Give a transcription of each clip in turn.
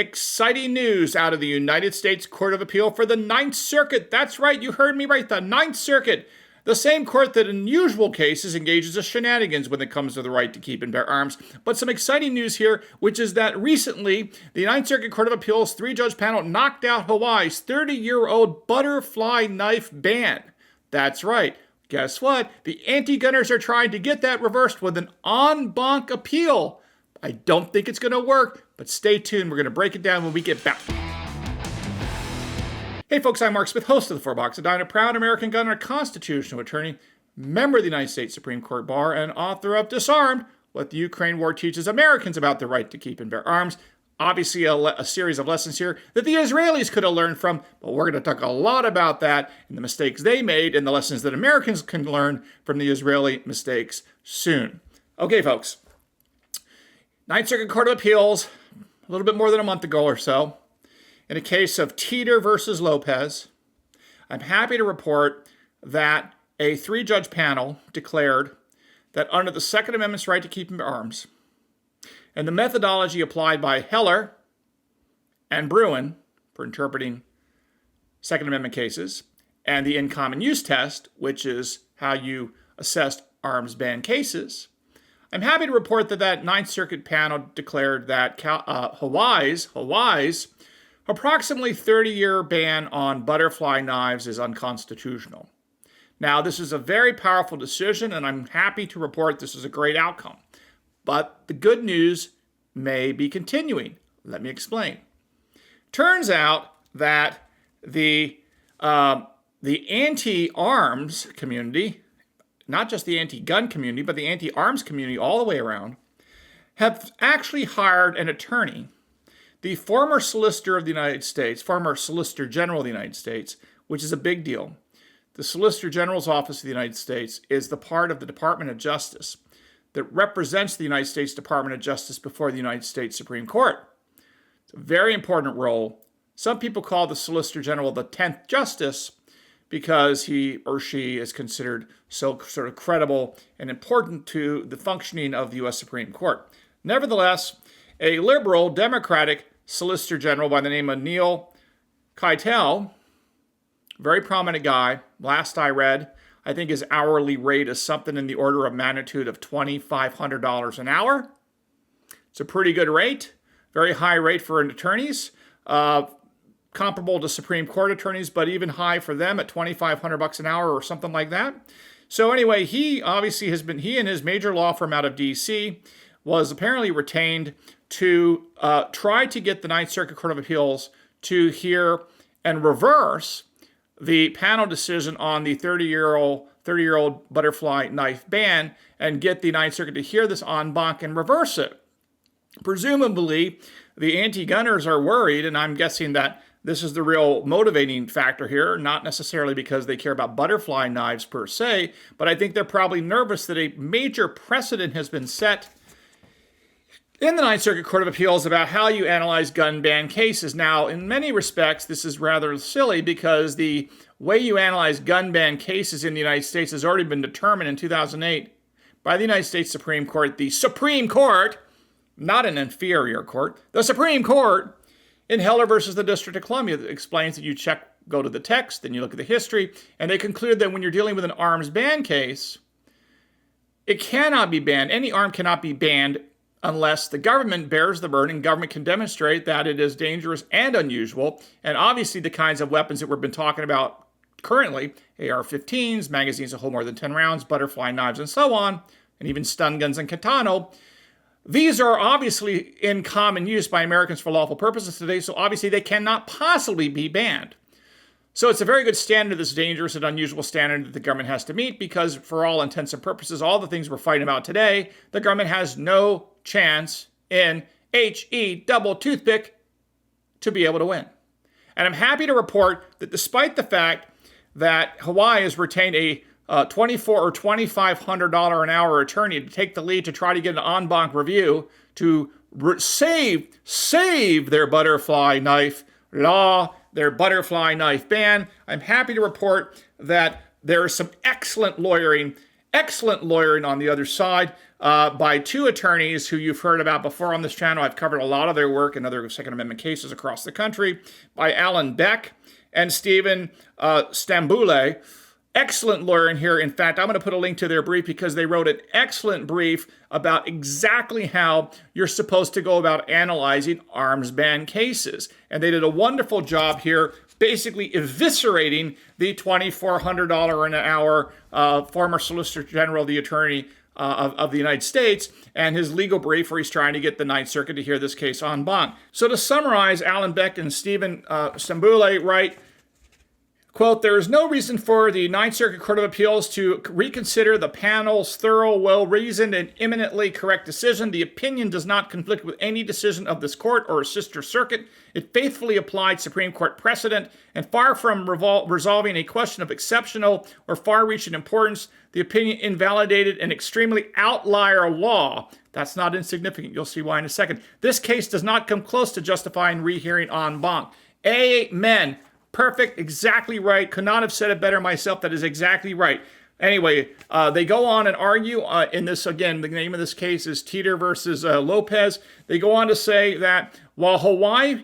exciting news out of the United States Court of Appeal for the Ninth Circuit. That's right, you heard me right, the Ninth Circuit. The same court that in usual cases engages in shenanigans when it comes to the right to keep and bear arms. But some exciting news here, which is that recently, the Ninth Circuit Court of Appeals 3-judge panel knocked out Hawaii's 30-year-old butterfly knife ban. That's right. Guess what? The anti-gunners are trying to get that reversed with an en banc appeal. I don't think it's going to work, but stay tuned. We're going to break it down when we get back. Hey folks, I'm Mark Smith, host of the 4-Box of Dine, a proud American gunner, constitutional attorney, member of the United States Supreme Court Bar, and author of Disarmed, What the Ukraine War Teaches Americans About the Right to Keep and Bear Arms. Obviously a series of lessons here that the Israelis could have learned from, but we're going to talk a lot about that and the mistakes they made and the lessons that Americans can learn from the Israeli mistakes soon. Okay, folks. Ninth Circuit Court of Appeals, a little bit more than a month ago or so, in a case of Teter versus Lopez, I'm happy to report that a 3-judge panel declared that under the Second Amendment's right to keep and bear arms, and the methodology applied by Heller and Bruin for interpreting Second Amendment cases, and the in common use test, which is how you assess arms ban cases, I'm happy to report that that Ninth Circuit panel declared that Hawaii's approximately 30-year ban on butterfly knives is unconstitutional. Now, this is a very powerful decision, and I'm happy to report this is a great outcome. But the good news may be continuing. Let me explain. Turns out that the anti-arms community, not just the anti-gun community, but the anti-arms community all the way around, have actually hired an attorney, the former Solicitor of the United States, former Solicitor General of the United States, which is a big deal. The Solicitor General's Office of the United States is the part of the Department of Justice that represents the United States Department of Justice before the United States Supreme Court. It's a very important role. Some people call the Solicitor General the 10th Justice because he or she is considered so sort of credible and important to the functioning of the U.S. Supreme Court. Nevertheless, a liberal Democratic Solicitor General by the name of Neil Keitel, very prominent guy. Last I read, I think his hourly rate is something in the order of magnitude of $2,500 an hour. It's a pretty good rate, very high rate for attorneys, comparable to Supreme Court attorneys, but even high for them at $2,500 an hour or something like that. So anyway, he obviously has been, he and his major law firm out of D.C. was apparently retained to try to get the Ninth Circuit Court of Appeals to hear and reverse the panel decision on the 30-year-old butterfly knife ban and get the Ninth Circuit to hear this en banc and reverse it. Presumably, the anti-gunners are worried, and I'm guessing that this is the real motivating factor here, not necessarily because they care about butterfly knives per se, but I think they're probably nervous that a major precedent has been set in the Ninth Circuit Court of Appeals about how you analyze gun ban cases. Now, in many respects, this is rather silly because the way you analyze gun ban cases in the United States has already been determined in 2008 by the United States Supreme Court. The Supreme Court, not an inferior court, the Supreme Court in Heller versus the District of Columbia explains that you go to the text, then you look at the history, and they conclude that when you're dealing with an arms ban case, it cannot be banned. Any arm cannot be banned unless the government bears the burden and government can demonstrate that it is dangerous and unusual. And obviously the kinds of weapons that we've been talking about currently, AR-15s, magazines that hold more than 10 rounds, butterfly knives, and so on, and even stun guns and katana, these are obviously in common use by Americans for lawful purposes today, so obviously they cannot possibly be banned. So it's a very good standard, this dangerous and unusual standard that the government has to meet because for all intents and purposes, all the things we're fighting about today, the government has no chance in H-E double toothpick to be able to win. And I'm happy to report that despite the fact that Hawaii has retained a $2,400 or $2,500 an hour attorney to take the lead to try to get an en banc review to save their butterfly knife law, their butterfly knife ban, I'm happy to report that there is some excellent lawyering excellent lawyering on the other side by two attorneys who you've heard about before on this channel. I've covered a lot of their work in other Second Amendment cases across the country, by Alan Beck and Stephen Stambouli. Excellent lawyer in here. In fact, I'm going to put a link to their brief because they wrote an excellent brief about exactly how you're supposed to go about analyzing arms ban cases. And they did a wonderful job here, basically eviscerating the $2,400 an hour former Solicitor General, the Attorney of the United States, and his legal brief where he's trying to get the Ninth Circuit to hear this case en banc. So to summarize, Alan Beck and Stephen Stambouli write, quote, there is no reason for the Ninth Circuit Court of Appeals to reconsider the panel's thorough, well-reasoned, and eminently correct decision. The opinion does not conflict with any decision of this court or a sister circuit. It faithfully applied Supreme Court precedent, and far from resolving a question of exceptional or far-reaching importance, the opinion invalidated an extremely outlier law. That's not insignificant. You'll see why in a second. This case does not come close to justifying rehearing en banc. Amen. Perfect, exactly right. Could not have said it better myself. That is exactly right. Anyway, they go on and argue in this, again, the name of this case is Teter versus Lopez. They go on to say that while Hawaii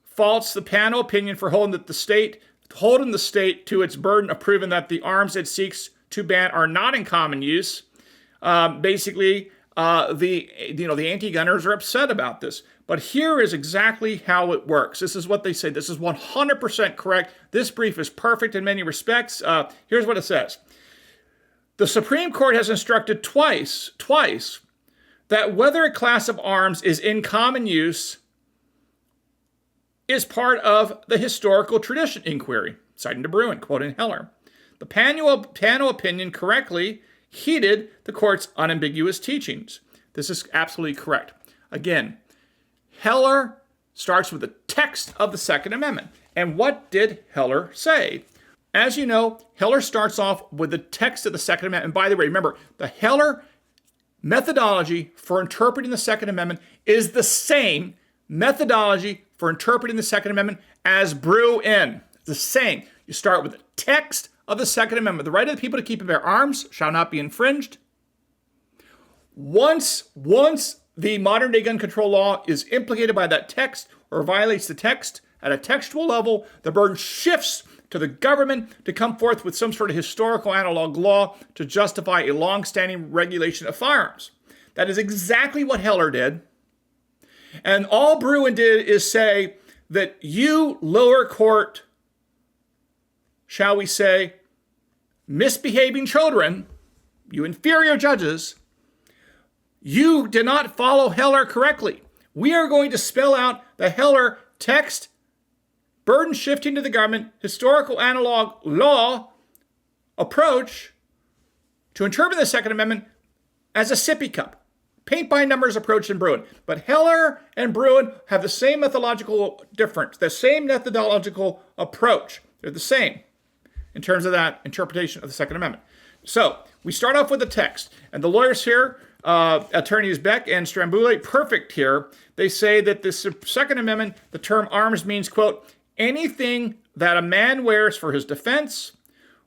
faults the panel opinion for holding the state to its burden of proving that the arms it seeks to ban are not in common use, basically, the anti-gunners are upset about this. But here is exactly how it works. This is what they say. This is 100% correct. This brief is perfect in many respects. Here's what it says. The Supreme Court has instructed twice, that whether a class of arms is in common use is part of the historical tradition inquiry, citing de Bruin, quoting Heller. The panel opinion correctly heeded the court's unambiguous teachings. This is absolutely correct. Again, Heller starts with the text of the Second Amendment. And what did Heller say? As you know, Heller starts off with the text of the Second Amendment. And by the way, remember, the Heller methodology for interpreting the Second Amendment is the same methodology for interpreting the Second Amendment as Bruin. The same. You start with the text of the Second Amendment. The right of the people to keep and bear arms shall not be infringed. Once the modern-day gun control law is implicated by that text or violates the text at a textual level, the burden shifts to the government to come forth with some sort of historical analog law to justify a long-standing regulation of firearms. That is exactly what Heller did. And all Bruin did is say that you, lower court, shall we say, misbehaving children, you inferior judges, you did not follow Heller correctly. We are going to spell out the Heller text, burden shifting to the government, historical analog law approach to interpret the Second Amendment as a sippy cup. Paint by numbers approach in Bruin. But Heller and Bruin have the same methodological difference, the same methodological approach. They're the same in terms of that interpretation of the Second Amendment. So we start off with the text, and the lawyers here, attorneys Beck and Stambouli, perfect here. They say that the Second Amendment, the term arms means, quote, anything that a man wears for his defense,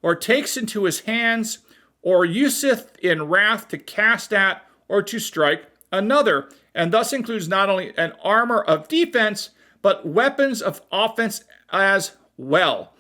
or takes into his hands, or useth in wrath to cast at or to strike another, and thus includes not only an armor of defense, but weapons of offense as well.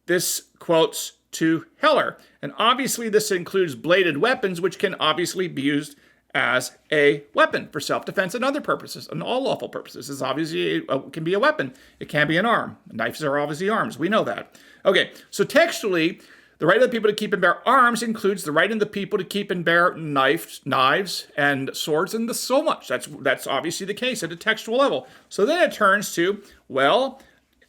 This quotes to Heller. And obviously this includes bladed weapons, which can obviously be used as a weapon for self-defense and other purposes, and all lawful purposes. It's obviously can be a weapon. It can be an arm. Knives are obviously arms. We know that. Okay, so textually, the right of the people to keep and bear arms includes the right of the people to keep and bear knives and swords, and so much. That's obviously the case at a textual level. So then it turns to, well,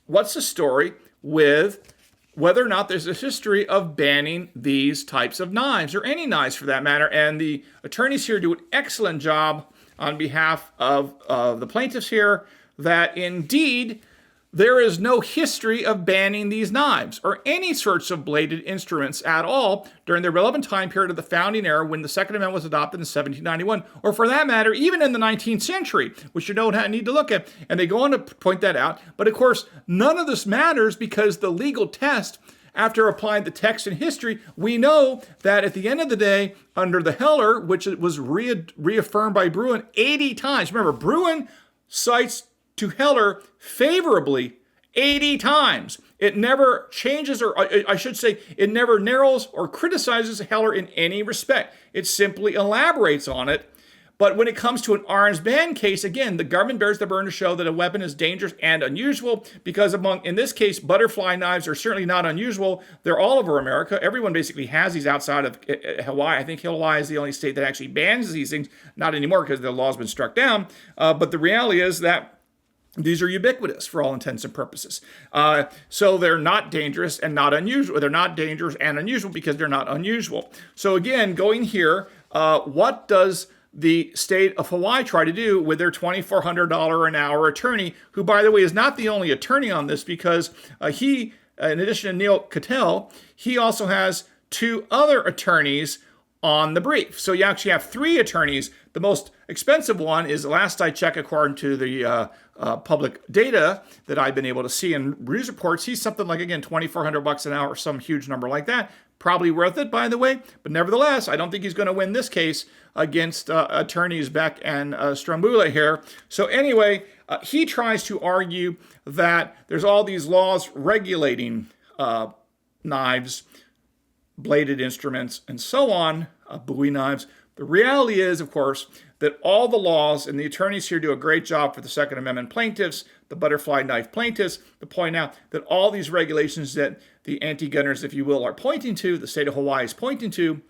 what's the story with whether or not there's a history of banning these types of knives, or any knives for that matter? And the attorneys here do an excellent job on behalf of the plaintiffs here that indeed there is no history of banning these knives or any sorts of bladed instruments at all during the relevant time period of the founding era when the Second Amendment was adopted in 1791, or for that matter, even in the 19th century, which you don't need to look at. And they go on to point that out. But of course, none of this matters because the legal test after applying the text and history, we know that at the end of the day, under the Heller, which was reaffirmed by Bruin 80 times. Remember, Bruin cites to Heller favorably 80 times. It never changes, or I should say, it never narrows or criticizes Heller in any respect. It simply elaborates on it. But when it comes to an arms ban case, again, the government bears the burden to show that a weapon is dangerous and unusual because in this case, butterfly knives are certainly not unusual. They're all over America. Everyone basically has these outside of Hawaii. I think Hawaii is the only state that actually bans these things. Not anymore because the law's been struck down. But the reality is that these are ubiquitous for all intents and purposes. So they're not dangerous and not unusual. They're not dangerous and unusual because they're not unusual. So again, going here, what does the state of Hawaii try to do with their $2,400 an hour attorney, who, by the way, is not the only attorney on this because he, in addition to Neil Cattell, he also has 2 other attorneys on the brief. So you actually have 3 attorneys. The most expensive one is, last I checked, according to the public data that I've been able to see in news reports, he's something like, again, $2,400 an hour or some huge number like that. Probably worth it, by the way. But nevertheless, I don't think he's going to win this case against attorneys Beck and Strambula here. So anyway, he tries to argue that there's all these laws regulating knives, bladed instruments, and so on, Bowie knives. The reality is, of course, that all the laws, and the attorneys here do a great job for the Second Amendment plaintiffs, the butterfly knife plaintiffs, to point out that all these regulations that the anti-gunners, if you will, are pointing to, the state of Hawaii is pointing to,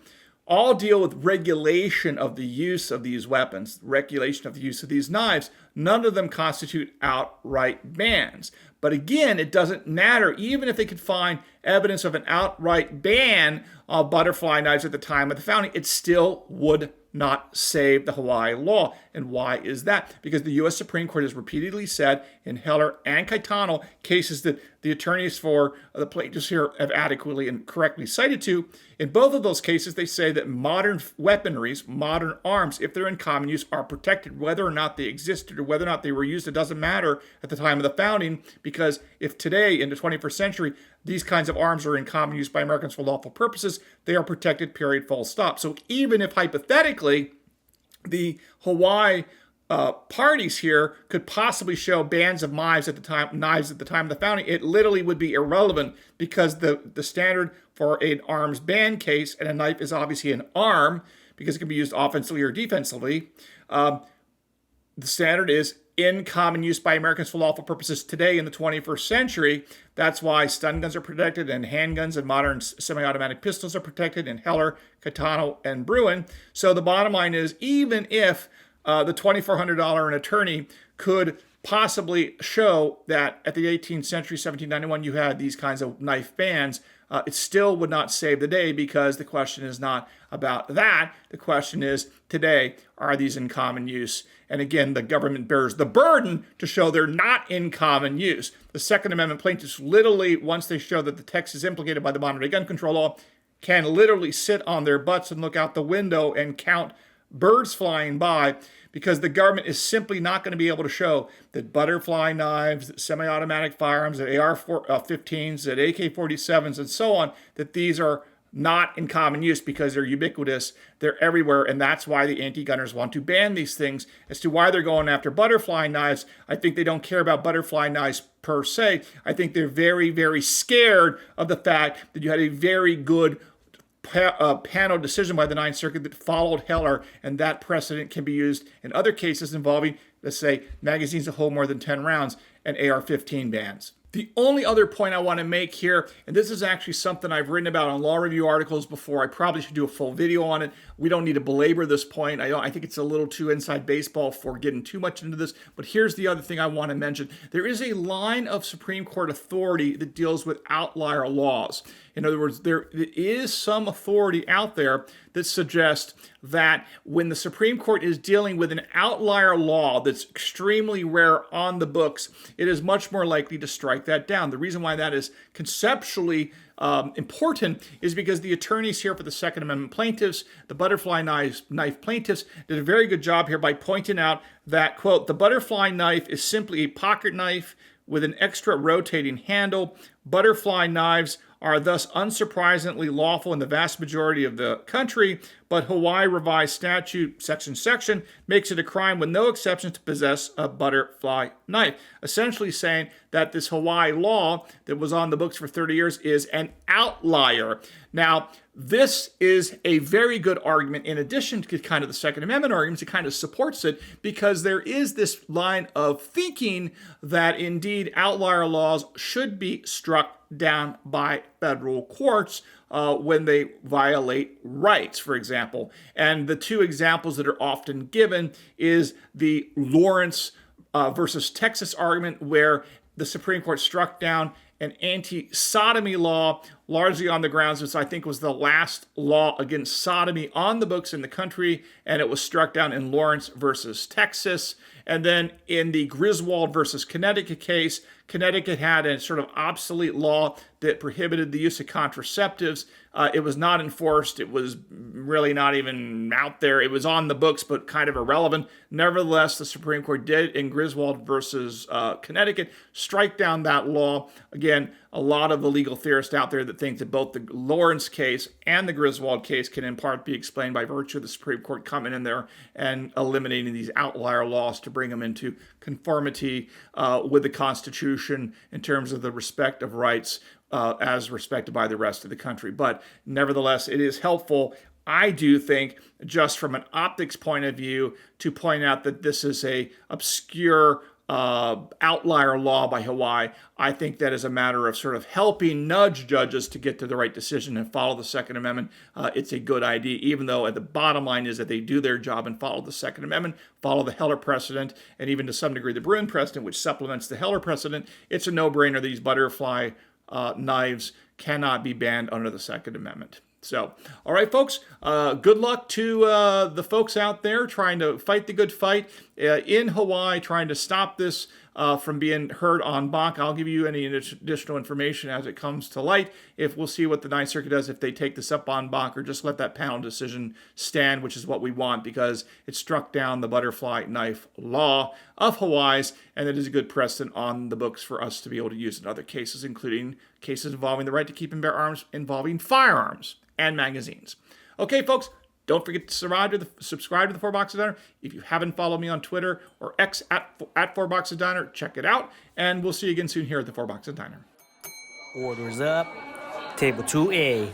all deal with regulation of the use of these weapons, regulation of the use of these knives. None of them constitute outright bans. But again, it doesn't matter. Even if they could find evidence of an outright ban of butterfly knives at the time of the founding, it still would not save the Hawaii law. And why is that? Because the U.S. Supreme Court has repeatedly said in Heller and Caetano, cases that the attorneys for the plaintiffs here have adequately and correctly cited to, in both of those cases, they say that modern weaponries, modern arms, if they're in common use, are protected. Whether or not they existed or whether or not they were used, it doesn't matter at the time of the founding, because if today, in the 21st century, these kinds of arms are in common use by Americans for lawful purposes, they are protected, period, full stop. So even if hypothetically the Hawaii parties here could possibly show bans of knives at the time of the founding, it literally would be irrelevant, because the standard for an arms ban case, and a knife is obviously an arm because it can be used offensively or defensively, the standard is in common use by Americans for lawful purposes today in the 21st century. That's why stun guns are protected, and handguns and modern semi-automatic pistols are protected in Heller, Caetano, and Bruin. So the bottom line is, even if the $2,400 an attorney could possibly show that at the 18th century, 1791, you had these kinds of knife bans, it still would not save the day, because the question is not about that. The question is, today, are these in common use? And again, the government bears the burden to show they're not in common use. The Second Amendment plaintiffs literally, once they show that the text is implicated by the modern day gun control law, can literally sit on their butts and look out the window and count birds flying by, because the government is simply not going to be able to show that butterfly knives, that semi-automatic firearms, that AR-15s, that AK-47s, and so on, that these are not in common use because they're ubiquitous, they're everywhere, and that's why the anti-gunners want to ban these things. As to why they're going after butterfly knives, I think they don't care about butterfly knives per se. I think they're very, very scared of the fact that you had a very good panel decision by the Ninth Circuit that followed Heller, and that precedent can be used in other cases involving, let's say, magazines that hold more than 10 rounds and AR-15 bans. The only other point I want to make here, and this is actually something I've written about on law review articles before. I probably should do a full video on it. We don't need to belabor this point. I think it's a little too inside baseball for getting too much into this. But here's the other thing I want to mention. There is a line of Supreme Court authority that deals with outlier laws. In other words, there is some authority out there that suggests that when the Supreme Court is dealing with an outlier law that's extremely rare on the books, it is much more likely to strike that down. The reason why that is conceptually important is because the attorneys here for the Second Amendment plaintiffs, the butterfly knife plaintiffs, did a very good job here by pointing out that, quote, the butterfly knife is simply a pocket knife with an extra rotating handle Butterfly knives are thus unsurprisingly lawful in the vast majority of the country, but Hawaii revised statute section makes it a crime with no exceptions to possess a butterfly knife, essentially saying that this Hawaii law that was on the books for 30 years is an outlier. Now, this is a very good argument in addition to kind of the Second Amendment arguments. It kind of supports it because there is this line of thinking that indeed outlier laws should be struck down by federal courts when they violate rights, for example. And the two examples that are often given is the Lawrence versus Texas argument, where the Supreme Court struck down an anti-sodomy law, largely on the grounds this, I think, was the last law against sodomy on the books in the country, and it was struck down in Lawrence versus Texas. And then in the Griswold versus Connecticut case, Connecticut had a sort of obsolete law that prohibited the use of contraceptives. It was not enforced. It was really not even out there. It was on the books, but kind of irrelevant. Nevertheless, the Supreme Court did, in Griswold versus Connecticut, strike down that law. Again, a lot of the legal theorists out there that think that both the Lawrence case and the Griswold case can in part be explained by virtue of the Supreme Court coming in there and eliminating these outlier laws to bring them into conformity with the Constitution in terms of the respect of rights as respected by the rest of the country. But nevertheless, it is helpful, I do think, just from an optics point of view, to point out that this is a obscure outlier law by Hawaii. I think that is a matter of sort of helping nudge judges to get to the right decision and follow the Second Amendment. It's a good idea, even though at the bottom line is that they do their job and follow the Second Amendment, follow the Heller precedent, and even to some degree the Bruin precedent, which supplements the Heller precedent. It's a no-brainer. These butterfly knives cannot be banned under the Second Amendment. So, all right, folks, good luck to the folks out there trying to fight the good fight in Hawaii, trying to stop this from being heard en banc. I'll give you any additional information as it comes to light. If we'll see what the Ninth Circuit does, if they take this up en banc or just let that panel decision stand, which is what we want because it struck down the butterfly knife law of Hawaii's, and it is a good precedent on the books for us to be able to use in other cases, including cases involving the right to keep and bear arms involving firearms and magazines. Okay, folks, don't forget to subscribe to the Four Boxes Diner. If you haven't followed me on Twitter or X at Four Boxes Diner, check it out. And we'll see you again soon here at the Four Boxes Diner. Orders up. Table 2A.